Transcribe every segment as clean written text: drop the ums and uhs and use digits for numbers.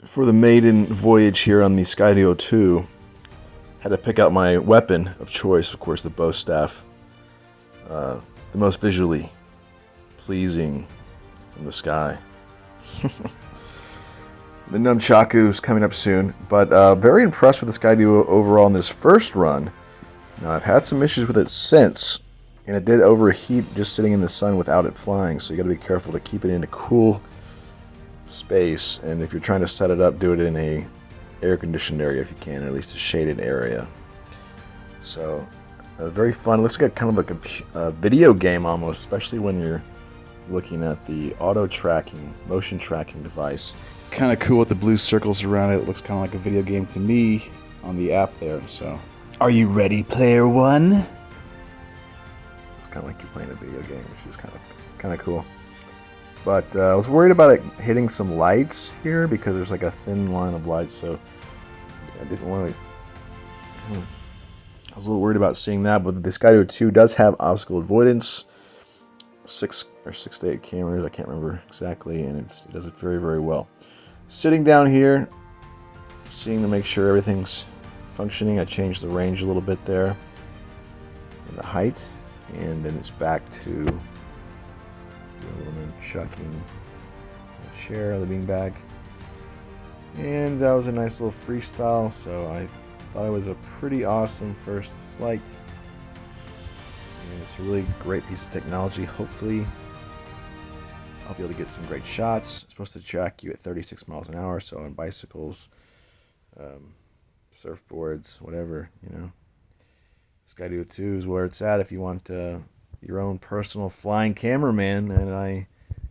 For the maiden voyage here on the SkyDio2, had to pick out my weapon of choice, of course, the bow staff. The most visually pleasing in the sky. The nunchaku's coming up soon, but very impressed with the Skydio overall in this first run. Now, I've had some issues with it since, and it did overheat just sitting in the sun without it flying, so you gotta be careful to keep it in a cool space, and if you're trying to set it up, do it in a air-conditioned area if you can, or at least a shaded area. So, very fun. Looks like kind of like a video game almost, especially when you're looking at the auto tracking, motion tracking device. Kind of cool with the blue circles around it. It looks kind of like a video game to me on the app there. So, are you ready, player one? It's kind of like you're playing a video game, which is kind of cool. But I was worried about it hitting some lights here because there's like a thin line of lights, so I didn't want to. I was a little worried about seeing that, but the SkyDio2 does have obstacle avoidance, 6 to 8 cameras, I can't remember exactly, and it does it very, very well. Sitting down here, seeing to make sure everything's functioning, I changed the range a little bit there, and the height, and then it's back to a little chucking the chair on the beanbag, and that was a nice little freestyle. So I thought it was a pretty awesome first flight, and it's a really great piece of technology. Hopefully I'll be able to get some great shots. It's supposed to track you at 36 miles an hour, so on bicycles, surfboards, whatever, you know. SkyDio2 is where it's at if you want your own personal flying cameraman, and I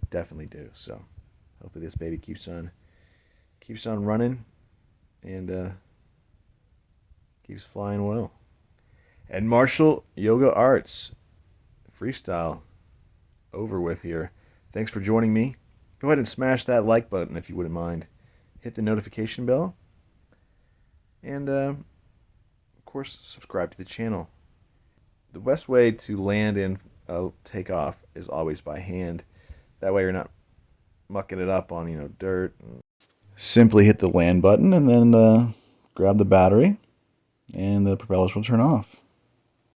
definitely do. So hopefully this baby keeps on running and keeps flying well. And martial yoga arts freestyle over with here. Thanks for joining me. Go ahead and smash that like button if you wouldn't mind. Hit the notification bell, and of course subscribe to the channel. The best way to land and take off is always by hand. That way you're not mucking it up on dirt. Simply hit the land button and then grab the battery, and the propellers will turn off.